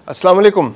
अस्सलाम वालेकुम।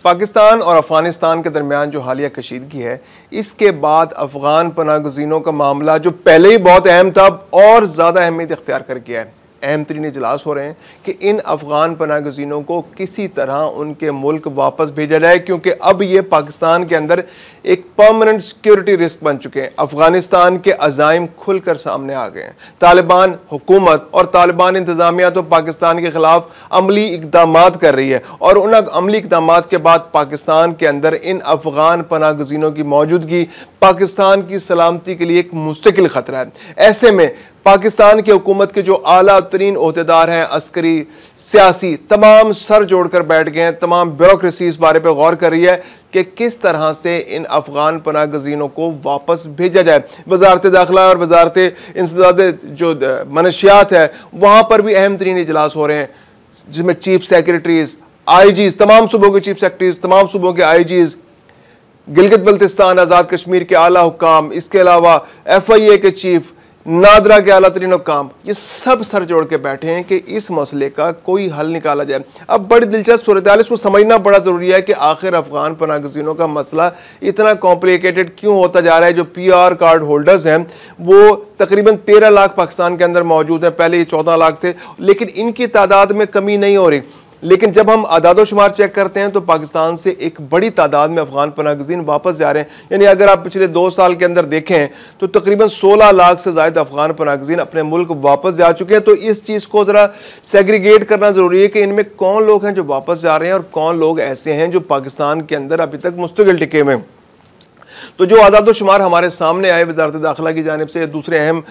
पाकिस्तान और अफ़गानिस्तान के दरमियान जो हालिया कशीदगी है, इसके बाद अफ़गान पनाहगज़ीनों का मामला जो पहले ही बहुत अहम था और ज़्यादा अहमियत इख्तियार कर गया है। अहम तरीन इजलास हो रहे हैं कि इन अफ़गान पनाहगज़ीनों को किसी तरह उनके मुल्क वापस भेजा जाए, क्योंकि अब ये पाकिस्तान के अंदर एक परमानेंट सिक्योरिटी रिस्क बन चुके हैं। अफ़गानिस्तान के अज़ाइम खुलकर सामने आ गए हैं। तालिबान हुकूमत और तालिबान इंतज़ामिया तो पाकिस्तान के खिलाफ अमली इक़दामात कर रही है और उन अमली इक़दामात के बाद पाकिस्तान के अंदर इन अफ़गान पनाहगज़ीनों की मौजूदगी पाकिस्तान की सलामती के लिए एक मुस्तकिल ख़तरा है। ऐसे में पाकिस्तान की हुकूमत के जो आला तरीन ओहदेदार हैं, अस्करी, सियासी, तमाम सर जोड़कर बैठ गए हैं। तमाम ब्यूरोक्रेसी इस बारे पर गौर कर रही है कि किस तरह से इन अफ़गान पनाहगज़ीनों को वापस भेजा जाए। वज़ारत दाखिला और वज़ारत इंसदाद जो मनशियात है, वहाँ पर भी अहम तरीन इजलास हो रहे हैं, जिसमें चीफ सेक्रेटरीज, IGs, तमाम सूबों के चीफ सेक्रेटरीज, तमाम सूबों के IGs, गिलगित बल्तिस्तान, आज़ाद कश्मीर के आला हुक्काम, इसके अलावा FIA के चीफ, नादरा के आला तरीन हुक्काम, ये सब सर जोड़ के बैठे हैं कि इस मसले का कोई हल निकाला जाए। अब बड़ी दिलचस्प सूरत हाल, इसको समझना बड़ा ज़रूरी है कि आखिर अफ़गान पनाहगज़ीनों का मसला इतना कॉम्प्लिकेटेड क्यों होता जा रहा है। जो PR कार्ड होल्डर्स हैं वो तकरीबन 13 लाख पाकिस्तान के अंदर मौजूद हैं। पहले ये 14 लाख थे, लेकिन इनकी तादाद में कमी नहीं हो रही। लेकिन जब हम आदादो शुमार चेक करते हैं तो पाकिस्तान से एक बड़ी तादाद में अफ़गान पनाहगज़ीन वापस जा रहे हैं। यानी अगर आप पिछले 2 साल के अंदर देखें तो तकरीबन 16 लाख से ज़्यादा अफ़गान पनाहगज़ीन अपने मुल्क वापस जा चुके हैं। तो इस चीज़ को ज़रा सेग्रीगेट करना ज़रूरी है कि इनमें कौन लोग हैं जो वापस जा रहे हैं और कौन लोग ऐसे हैं जो पाकिस्तान के अंदर अभी तक मुस्तकिल टिके हुए हैं। तो जो आदाद शुमार हमारे सामने आए वज़ारत दाखिला की जानिब से, दूसरे अहम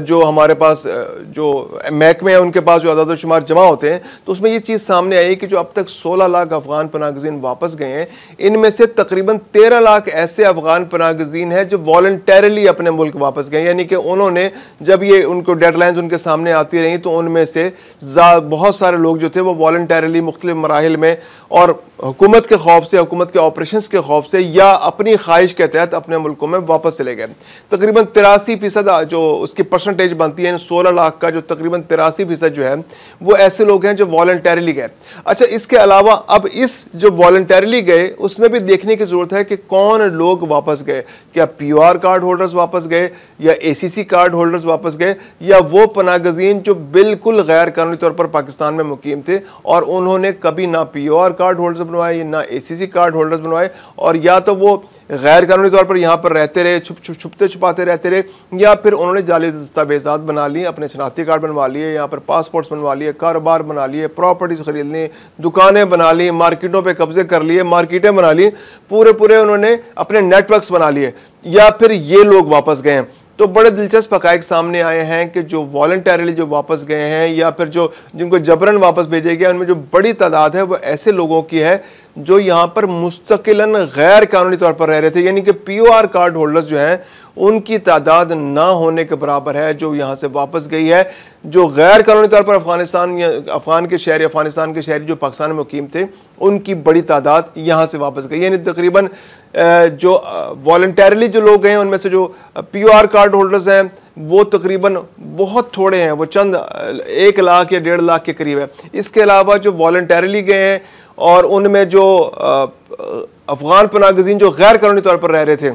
जो हमारे पास जो महकमे हैं उनके पास जो आदाद शुमार जमा होते हैं, तो उसमें ये चीज़ सामने आई कि जो अब तक 16 लाख अफ़गान पनाहगज़ीन वापस गए हैं, इनमें से तकरीबन 13 लाख ऐसे अफ़गान पनाहगज़ीन हैं जो वॉलंटरली अपने मुल्क वापस गए। यानी कि उन्होंने जब ये उनको डेडलाइंस उनके सामने आती रही तो उनमें से बहुत सारे लोग जो थे वो वॉलंटरली मुख्तलिफ मराहिल में और हुकूमत के खौफ से, हुकूमत के ऑपरेशंस के खौफ से या अपनी ख्वाहिश के तहत अपने मुल्कों में वापस चले गए। तकरीबन 83% जो उसकी परसेंटेज बनती है 16 लाख का, जो तकरीबन 83% जो है वो ऐसे लोग हैं जो वॉलंटरली गए। अच्छा, इसके अलावा अब इस जो वॉलंटरली गए उसमें भी देखने की जरूरत है कि कौन लोग वापस गए। क्या PR कार्ड होल्डर्स वापस गए या ACC कार्ड होल्डर्स वापस गए, या वो पनाहगज़ीन जो बिल्कुल गैर कानूनी तौर पर पाकिस्तान में मुकीम थे और उन्होंने कभी ना PR कार्ड होल्डर्स बनवाए ना ACC कार्ड होल्डर्स बनवाए, और या तो वो गैर कानूनी तौर पर यहाँ पर रहते रहे, छुपते छुपाते रहते रहे, या फिर उन्होंने जाली दस्तावेज़ात बना लिए, अपने शनाख्ती कार्ड बनवा लिए, यहाँ पर पासपोर्ट्स बनवा लिए, कारोबार बना लिए, प्रॉपर्टीज खरीद ली, दुकानें बना ली, मार्केटों पे कब्जे कर लिए, मार्केटें बना ली, पूरे उन्होंने अपने नेटवर्क्स बना लिए, या फिर ये लोग वापस गए हैं। तो बड़े दिलचस्प हक़ाइक़ सामने आए हैं कि जो वॉलंटरली जो वापस गए हैं या फिर जो जिनको जबरन वापस भेजे गया, उनमें जो बड़ी तादाद है वो ऐसे लोगों की है जो यहाँ पर मुस्तकिलन गैर कानूनी तौर पर रह रहे थे। यानी कि PR कार्ड होल्डर्स जो हैं उनकी तादाद ना होने के बराबर है जो यहाँ से वापस गई है। जो गैर कानूनी तौर पर अफ़गानिस्तान या अफ़गान के शहरी जो पाकिस्तान में मुकीम थे उनकी बड़ी तादाद यहाँ से वापस गई। यानी तकरीबन जो वॉलंटरली जो लोग हैं उनमें से जो PR कार्ड होल्डर्स हैं वो तकरीबन बहुत थोड़े हैं, वो चंद 1 लाख या 1.5 लाख के करीब है। इसके अलावा जो वॉलंटरली गए हैं और उनमें जो अफ़गान पनाहगज़ीन जो गैर कानूनी तौर पर रह रहे थे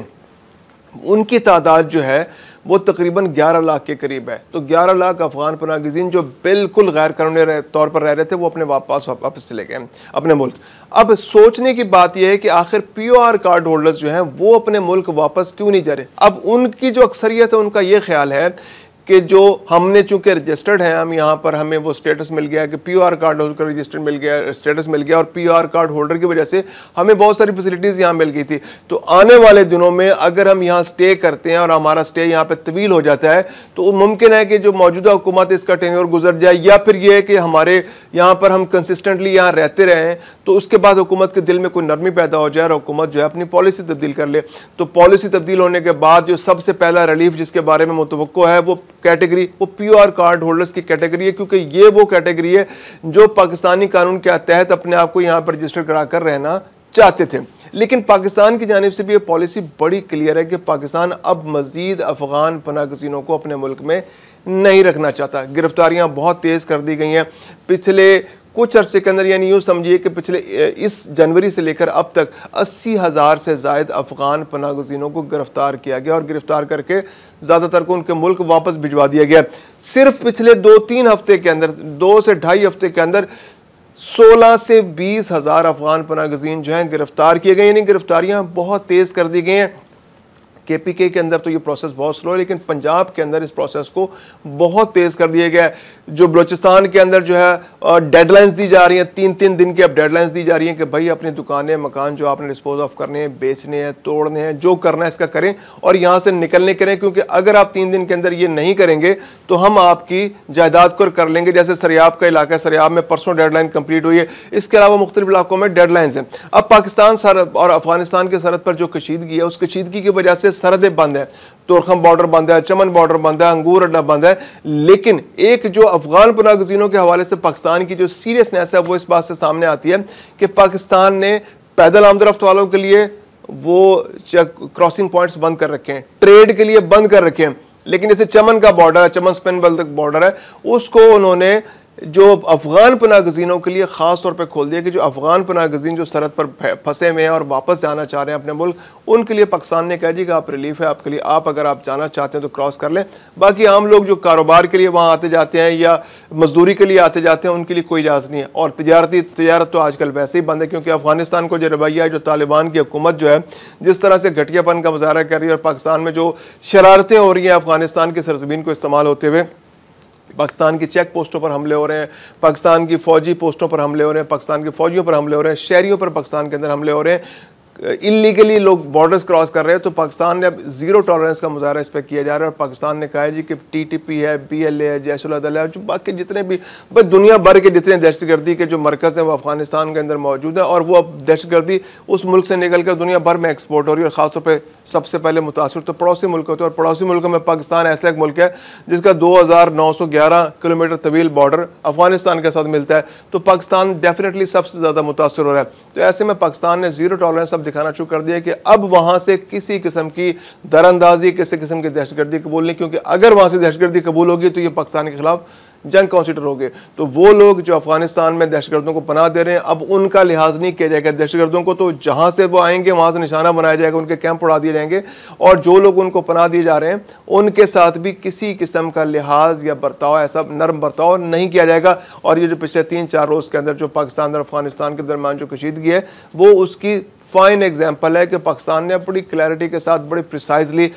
उनकी तादाद जो है वो तकरीबन 11 लाख के करीब है। तो 11 लाख अफ़गान पनाहगज़ीन जो बिल्कुल गैर कानूनी तौर पर रह रहे थे वो अपने वापस चले गए अपने मुल्क। अब सोचने की बात यह है कि आखिर PR कार्ड होल्डर्स जो हैं वो अपने मुल्क वापस क्यों नहीं जा रहे। अब उनकी जो अक्सरियत है उनका ये ख्याल है कि जो हमने चूंकि रजिस्टर्ड हैं, हम यहाँ पर हमें वो स्टेटस मिल गया कि PR कार्ड होल्डर का रजिस्टर्ड मिल गया, स्टेटस मिल गया, और PR कार्ड होल्डर की वजह से हमें बहुत सारी फैसिलिटीज़ यहाँ मिल गई थी। तो आने वाले दिनों में अगर हम यहाँ स्टे करते हैं और हमारा स्टे यहाँ पे तवील हो जाता है तो मुमकिन है कि जो मौजूदा हुकूमत इसका टेन्योर गुजर जाए, या फिर ये है कि हमारे यहाँ पर हम कंसिस्टेंटली यहाँ रहते रहें तो उसके बाद हुकूमत के दिल में कोई नरमी पैदा हो जाए और हुकूमत जो है अपनी पॉलिसी तब्दील कर ले। तो पॉलिसी तब्दील होने के बाद जो सबसे पहला रिलीफ जिसके बारे में मुतवक्को है वो कैटेगरी, वो PR कार्ड होल्डर्स की कैटेगरी है, क्योंकि ये वो कैटेगरी है जो पाकिस्तानी कानून के तहत अपने आप को यहाँ पर रजिस्टर कराकर रहना चाहते थे। लेकिन पाकिस्तान की जानिब से भी ये पॉलिसी बड़ी क्लियर है कि पाकिस्तान अब मजीद अफ़गान पनाहगज़ीनों को अपने मुल्क में नहीं रखना चाहता। गिरफ्तारियां बहुत तेज़ कर दी गई हैं। पिछले कुछ अरसे के अंदर, यानी यूँ समझिए कि पिछले इस जनवरी से लेकर अब तक 80,000 से ज़ायद अफ़गान पनाहगज़ीनों को गिरफ़्तार किया गया और गिरफ़्तार करके ज़्यादातर को उनके मुल्क वापस भिजवा दिया गया। सिर्फ पिछले 2-3 हफ्ते के अंदर, 2 से ढाई हफ्ते के अंदर 16 से 20,000 अफ़गान पनाहगज़ीन जो हैं गिरफ़्तार किए गए। यानी गिरफ़्तारियाँ बहुत तेज़ कर दी गई हैं। KPK के अंदर तो ये प्रोसेस बहुत स्लो है, लेकिन पंजाब के अंदर इस प्रोसेस को बहुत तेज़ कर दिया गया है। जो बलूचिस्तान के अंदर जो है डेडलाइंस दी जा रही हैं, 3-3 दिन की अब डेडलाइंस दी जा रही हैं कि भाई अपनी दुकानें, मकान जो आपने डिस्पोज ऑफ करने हैं, बेचने हैं, तोड़ने हैं, जो करना है इसका करें और यहाँ से निकलने करें, क्योंकि अगर आप 3 दिन के अंदर ये नहीं करेंगे तो हम आपकी जायदाद को कर लेंगे। जैसे सरियाब का इलाका है, सरियाब में परसों डेडलाइन कंप्लीट हुई है। इसके अलावा मुख्तलिफ इलाकों में डेडलाइंस हैं। अब पाकिस्तान सरहद और अफगानिस्तान की सरहद पर जो कशीदगी है, उस कशीदगी की वजह से सरहदें बंद है। तुरखम बॉर्डर बंद है, चमन बॉर्डर बंद है, अंगूर अड्डा बंद है। लेकिन एक जो अफगान पनाहगज़ीनों के हवाले से पाकिस्तान की जो सीरियसनेस है वो इस बात से सामने आती है कि पाकिस्तान ने पैदल आमदरफ्त वालों के लिए वो क्रॉसिंग पॉइंट्स बंद कर रखे हैं, ट्रेड के लिए बंद कर रखे हैं। लेकिन जैसे चमन का बॉर्डर है, चमन स्पेन बल तक बॉर्डर है, उसको उन्होंने जो अफगान पनाहगज़ीनों के लिए ख़ास तौर पे खोल दिया कि जो अफगान पनाहगज़ीन जो सरहद पर फंसे हुए हैं और वापस जाना चाह रहे हैं अपने मुल्क, उनके लिए पाकिस्तान ने कहा जी कि आप रिलीफ है आपके लिए, आप अगर आप जाना चाहते हैं तो क्रॉस कर लें। बाकी आम लोग जो कारोबार के लिए वहाँ आते जाते हैं या मजदूरी के लिए आते जाते हैं, उनके लिए कोई इजाज़त नहीं है। और तजारत तो आजकल वैसे ही बंद है, क्योंकि अफगानिस्तान को जो रवैया है, जो तालिबान की हुकूमत जो है जिस तरह से घटियापन का मुजाहरा कर रही है और पाकिस्तान में जो शरारतें हो रही हैं अफगानिस्तान की सरजमीन को इस्तेमाल होते हुए, पाकिस्तान की चेक पोस्टों पर हमले हो रहे हैं, पाकिस्तान की फौजी पोस्टों पर हमले हो रहे हैं, पाकिस्तान के फौजियों पर हमले हो रहे हैं, शहरियों पर पाकिस्तान के अंदर हमले हो रहे हैं, इलीगली लोग बॉर्डर्स क्रॉस कर रहे हैं। तो पाकिस्तान ने अब जीरो टॉलरेंस का मुजाहरा इस पर किया जा रहा है। और पाकिस्तान ने कहा है जी कि TTP है, BLA है, जैश-उल-अदल है, जो बाकी जितने भी बस दुनिया भर के जितने दहशतगर्दी के जो मरकज़ हैं वो अफगानिस्तान के अंदर मौजूद है और वो अब दहशतगर्दी उस मुल्क से निकल कर दुनिया भर में एक्सपोर्ट हो रही है। और ख़ासतौर पर सबसे पहले मुतासर तो पड़ोसी मुल्क होते हैं, और पड़ोसी मुल्कों में पाकिस्तान ऐसा एक मुल्क है जिसका 2911 किलोमीटर तवील बॉर्डर अफगानिस्तान के साथ मिलता है। तो पाकिस्तान डेफिनेटली सबसे ज़्यादा मुतासर हो रहा है। तो ऐसे में पाकिस्तान ने जीरो टॉलरेंस अब दिखाना शुरू कर दिया कि अब वहां से किसी किस्म की दरअंदाजी, किसी किस्म की दहशतगर्दी कबूल नहीं, क्योंकि अगर वहां से दहशतगर्दी कबूल होगी तो ये पाकिस्तान के खिलाफ जंग कंसिडर हो गए। तो वो लोग जो अफगानिस्तान में दहशतगर्दों को पनाह दे रहे हैं, अब उनका लिहाज नहीं किया जाएगा। दहशतगर्दों को तो जहां से वो आएंगे वहां से निशाना बनाया जाएगा, उनके कैंप उड़ा दिए जाएंगे, और जो लोग उनको पनाह दिए जा रहे हैं उनके साथ भी किसी किस्म का लिहाज या बर्ताव, ऐसा नरम बर्ताव नहीं किया जाएगा। और ये जो पिछले 3-4 रोज़ के अंदर जो पाकिस्तान और अफगानिस्तान के दरमियान जो कशीदगी है, वो उसकी फाइन एग्जाम्पल है कि पाकिस्तान ने बड़ी क्लैरिटी के साथ, बड़ी प्रिसाइजली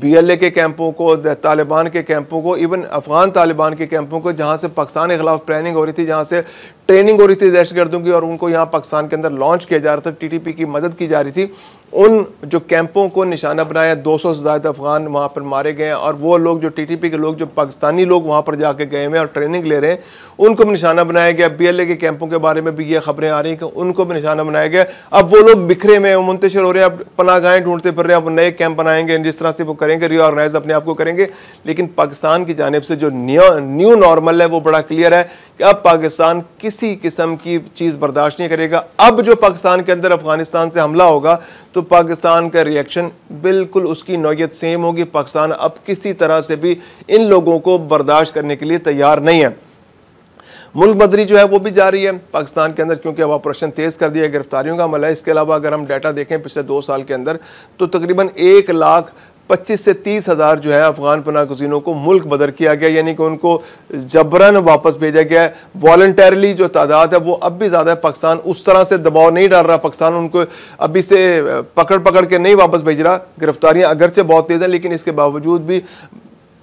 BLA के कैंपों को, तालिबान के कैंपों को, इवन अफगान तालिबान के कैंपों को, जहाँ से पाकिस्तान के खिलाफ ट्रेनिंग हो रही थी, जहाँ से ट्रेनिंग हो रही थी दहशतगर्दों की, और उनको यहाँ पाकिस्तान के अंदर लॉन्च किया जा रहा था, TTP की मदद की जा रही थी, उन जो कैंपों को निशाना बनाया। 200 से ज़्यादा अफगान वहाँ पर मारे गए हैं। और वो लोग जो TTP के लोग, जो पाकिस्तानी लोग वहाँ पर जाके गए हुए और ट्रेनिंग ले रहे हैं, उनको भी निशाना बनाया गया। BLA के कैंपों के बारे में भी ये खबरें आ रही हैं कि उनको भी निशाना बनाया गया। अब वो लोग बिखरे में मुंतशिर हो रहे हैं, अब पनाहगाहें ढूंढते फिर रहे हैं, अब नए कैंप बनाएंगे, जिस तरह से वो करेंगे, रीऑर्गेनाइज अपने आप को करेंगे। लेकिन पाकिस्तान की जानिब से जो न्यू नॉर्मल है वो बड़ा क्लियर है कि अब पाकिस्तान किसी किस्म की चीज़ बर्दाश्त नहीं करेगा। अब जो पाकिस्तान के अंदर अफगानिस्तान से हमला होगा तो पाकिस्तान का रिएक्शन बिल्कुल उसकी नौयत सेम होगी। पाकिस्तान अब किसी तरह से भी इन लोगों को बर्दाश्त करने के लिए तैयार नहीं है। मुल्क बदरी जो है वो भी जारी है पाकिस्तान के अंदर, क्योंकि अब ऑपरेशन तेज़ कर दिया, गिरफ्तारियों का अमल है। इसके अलावा अगर हम डाटा देखें पिछले 2 साल के अंदर, तो तकरीबन 1,25,000 से 30,000 जो है अफगान पनाहगज़ीनों को मुल्क बदर किया गया, यानी कि उनको जबरन वापस भेजा गया है। वॉलंटरली जो तादाद है वो अब भी ज़्यादा है। पाकिस्तान उस तरह से दबाव नहीं डाल रहा, पाकिस्तान उनको अभी से पकड़ के नहीं वापस भेज रहा। गिरफ्तारियाँ अगरचे बहुत तेज़ हैं, लेकिन इसके बावजूद भी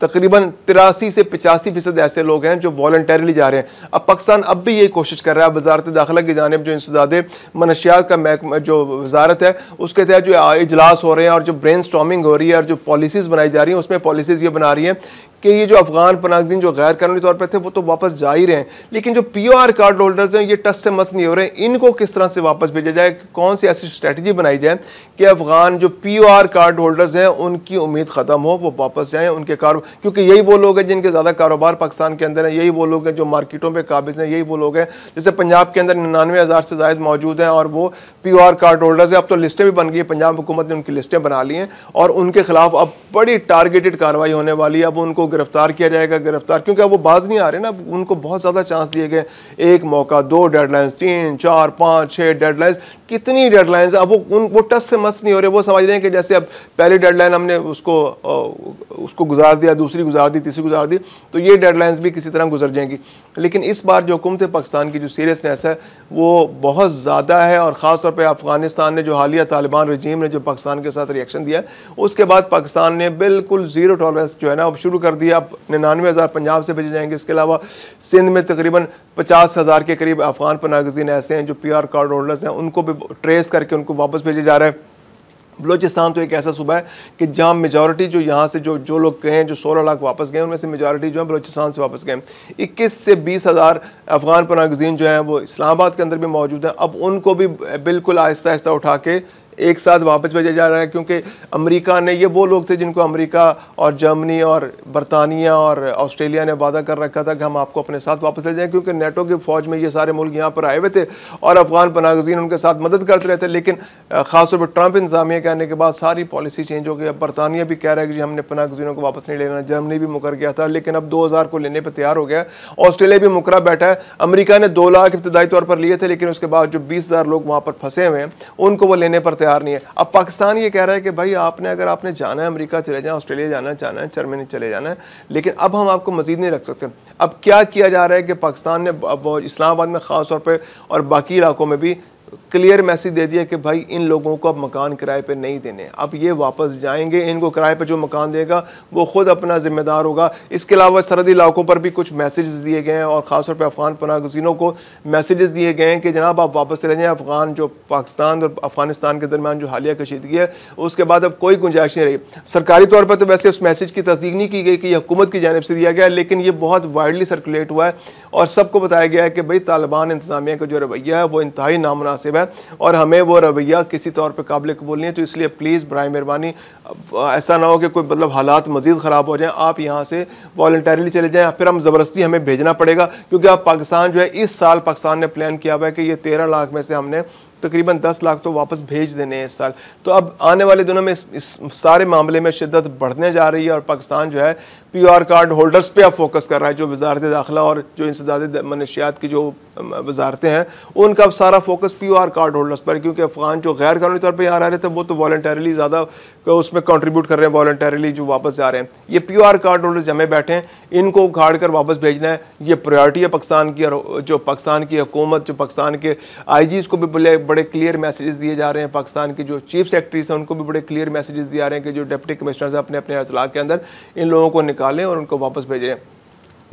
तकरीबन 83 से 85% ऐसे लोग हैं जो वॉलंटरली जा रहे हैं। अब पाकिस्तान अब भी यही कोशिश कर रहा है, वजारत दाखिला की जानिब जो इंसदादे मनशियात का महकमा जो वजारत है उसके तहत जो इजलास हो रहे हैं और जो ब्रेन स्टॉर्मिंग हो रही है और जो पॉलिसीज़ बनाई जा रही हैं, उसमें पॉलिसीज़ ये बना रही हैं कि ये जो अफगान पनाहगज़ीन जो गैर कानूनी तौर पर थे वो तो वापस जा ही रहे हैं, लेकिन जो POR कार्ड होल्डर्स हैं ये टस से मस नहीं हो रहे हैं। इनको किस तरह से वापस भेजा जाए, कौन सी ऐसी स्ट्रैटेजी बनाई जाए कि अफगान जो POR कार्ड होल्डर्स हैं उनकी उम्मीद ख़त्म हो, वो वापस जाएँ उनके कारोबार, क्योंकि यही वो लोग हैं जिनके ज़्यादा कारोबार पाकिस्तान के अंदर है, यही वो लोग हैं जो मार्केटों पर काबिज हैं, यही वो लोग हैं। जैसे पंजाब के अंदर 99,000 से ज़ायद मौजूद हैं और वो POR कार्ड होल्डर्स हैं। अब तो लिस्टें भी बन गई, पंजाब हुकूमत ने उनकी लिस्टें बना ली हैं और उनके खिलाफ अब बड़ी टारगेटेड कार्रवाई होने वाली है। अब उनको उनको गिरफ्तार किया जाएगा, गिरफ्तार, क्योंकि अब वो बाज नहीं आ रहे ना, उनको बहुत ज़्यादा चांस दिए गए, एक मौका, 2 डेडलाइंस, 3, 4, 5, 6 डेडलाइंस, कितनी डेडलाइंस। अब वो टस से मस नहीं हो रहे, वो समझ रहे हैं कि जैसे अब पहली डेडलाइन हमने उसको गुजार दिया, दूसरी गुजार दी, तीसरी गुजार दी, तो ये डेडलाइंस भी किसी तरह गुजर जाएंगी। लेकिन इस बार जो हुकूमत पाकिस्तान की जो सीरियसनेस है वो बहुत ज़्यादा है, और ख़ास तौर पे अफगानिस्तान ने जो हालिया तालिबान रजीम ने जो पाकिस्तान के साथ रिएक्शन दिया, उसके बाद पाकिस्तान ने बिल्कुल ज़ीरो टॉलरेंस जो है ना अब शुरू कर दिया। अब 99,000 पंजाब से भेजे जाएंगे, इसके अलावा सिंध में तकरीबन 50,000 के करीब अफगान पनाहगज़ीन ऐसे हैं जो PR कार्ड होल्डर्स हैं, उनको भी ट्रेस करके उनको वापस भेजा जा रहा है। बलोचिस्तान तो एक ऐसा सूबा है कि जहाँ मेजॉरिटी जो यहाँ से जो लोग गए हैं, जो 16 लाख वापस गए, उनमें से मेजॉरिटी जो है बलोचिस्तान से वापस गए। 21 से 20,000 अफगान पनाहगज़ीन जो हैं वो इस्लामाबाद के अंदर भी मौजूद हैं। अब उनको भी बिल्कुल आहिस्ता आहिस्ता उठा के एक साथ वापस भेजा जा रहा है, क्योंकि अमेरिका ने, ये वो लोग थे जिनको अमेरिका और जर्मनी और बरतानिया और ऑस्ट्रेलिया ने वादा कर रखा था कि हम आपको अपने साथ वापस ले जाएं, क्योंकि नेटो की फ़ौज में ये सारे मुल्क यहाँ पर आए हुए थे और अफगान पनाहगज़ीन उनके साथ मदद करते रहे थे। लेकिन ख़ासतौर पर ट्रंप इंतज़ामिया कहने के बाद सारी पॉलिसी चेंज हो गई। अब बरतानिया भी कह रहा है कि हमने पनाहगज़ीनों को वापस नहीं लेना, जर्मनी भी मुकर गया था, लेकिन अब 2,000 को लेने पर तैयार हो गया। ऑस्ट्रेलिया भी मुकरा बैठा है। अमेरिका ने 2 लाख इब्तदाई तौर पर लिए थे, लेकिन उसके बाद जो 20,000 लोग वहाँ पर फंसे हुए हैं उनको वो लेने पर तैयार नहीं है। अब पाकिस्तान ये कह रहा है कि भाई अगर आपने जाना है अमेरिका चले जाएं, ऑस्ट्रेलिया जाना है, जर्मनी चले जाना है, लेकिन अब हम आपको मजीद नहीं रख सकते। अब क्या किया जा रहा है कि पाकिस्तान ने अब इस्लामाबाद में ख़ास तौर पे और बाकी इलाकों में भी क्लियर मैसेज दे दिया कि भाई इन लोगों को अब मकान किराए पे नहीं देने, अब ये वापस जाएंगे, इनको किराए पे जो मकान देगा वो खुद अपना जिम्मेदार होगा। इसके अलावा सरहदी इलाकों पर भी कुछ मैसेजेस दिए गए हैं और ख़ासतौर पे अफगान पनाहगज़ीनों को मैसेजेस दिए गए हैं कि जनाब आप वापस चले जाएँ। अफगान जो पाकिस्तान और अफगानिस्तान के दरमियान जो हालिया कशीदगी है उसके बाद अब कोई गुंजाइश नहीं रही। सरकारी तौर पर तो वैसे उस मैसेज की तस्दीक नहीं की गई कि यह हुकूमत की जानिब से दिया गया, लेकिन ये बहुत वाइडली सर्कुलेट हुआ है और सबको बताया गया है कि भाई तालिबान इंतज़ामिया का जो रवैया है वो इंतहाई नामुनासिब है और हमें वो रवैया किसी तौर पे काबिल कबूल नहीं है। तो इसलिए प्लीज़ बराए मेहरबानी ऐसा ना हो कि कोई मतलब हालात मज़ीद ख़राब हो जाएं, आप यहाँ से वॉलंटरीली चले जाएं, फिर हम ज़बरदस्ती हमें भेजना पड़ेगा। क्योंकि अब पाकिस्तान जो है इस साल पाकिस्तान ने प्लान किया हुआ है कि ये 13 लाख में से हमने तकरीबन 10 लाख तो वापस भेज देने हैं इस साल। तो अब आने वाले दिनों में इस सारे मामले में शिद्दत बढ़ने जा रही है और पाकिस्तान जो है PR कार्ड होल्डर्स पे अब फोकस कर रहा है। जो वजारत दाखिला और जो इंसदाद मनशियात की जो वजारतें हैं उनका अब सारा फोकस PR कार्ड होल्डर्स पर, क्योंकि अफगान जो गैर कानूनी तौर पर यहाँ रह रहे थे वो तो वॉलंटरीली ज़्यादा उसमें कंट्रीब्यूट कर रहे हैं, वॉलंटरीली जो वापस जा रहे हैं। ये PR कार्ड होल्डर्स जमे बैठे हैं, इनको उखाड़ कर वापस भेजना है, ये प्रायोरिटी है पाकिस्तान की। और जो पाकिस्तान की हुकूमत, जो पाकिस्तान के IGs को भी बड़े क्लियर मैसेजेस दिए जा रहे हैं, पाकिस्तान की जो चीफ सेक्रेटरीज हैं उनको भी बड़े क्लियर मैसेजेस दिए जा रहे हैं कि जो डिप्टी कमिश्नर्स हैं अपने अपने अजला के अंदर इन लोगों को निकालें और उनको वापस भेजें।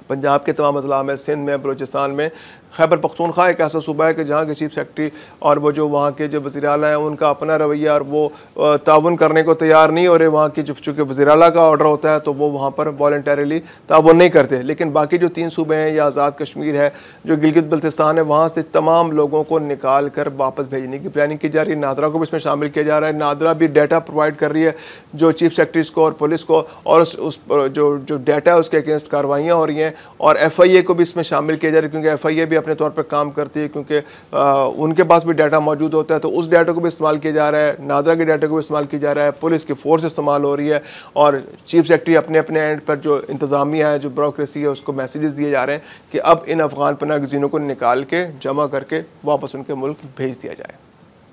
पंजाब के तमाम अजला में, सिंध में, बलूचिस्तान में, खैबर पख्तूनख्वा एक ऐसा सूबा है कि जहाँ के चीफ सेक्रेटरी और वो जो वहाँ के जो वज़ीर आला हैं उनका अपना रवैया और वो ताउन करने को तैयार नहीं हो रहे। वहाँ की चूँकि वज़ीर आला का ऑर्डर होता है तो वो वहाँ पर वॉलंटरीली ताउन नहीं करते। लेकिन बाकी जो 3 सूबे हैं, या आज़ाद कश्मीर है, जो गिलगित बल्तिस्तान है, वहाँ से तमाम लोगों को निकाल कर वापस भेजने की प्लानिंग की जा रही है। नादरा को भी इसमें शामिल किया जा रहा है। नादरा भी डाटा प्रोवाइड कर रही है जो चीफ सेक्रेटरीज को और पुलिस को, और उस जो डाटा है उसके अगेंस्ट कार्रवाइयाँ हो रही हैं। और FIA को भी इसमें शामिल किया जा रहा है, क्योंकि FIA भी अपने तौर पर काम करती है, क्योंकि उनके पास भी डाटा मौजूद होता है, तो उस डाटा को भी इस्तेमाल किया जा रहा है। नादरा के डाटा को भी इस्तेमाल किया जा रहा है, पुलिस की फोर्स इस्तेमाल हो रही है और चीफ सेक्रेटरी अपने अपने एंड पर जो इंतज़ामिया है, जो ब्यूरोक्रेसी है, उसको मैसेजेस दिए जा रहे हैं कि अब इन अफगान पनाहगज़ीनों को निकाल के जमा करके वापस उनके मुल्क भेज दिया जाए।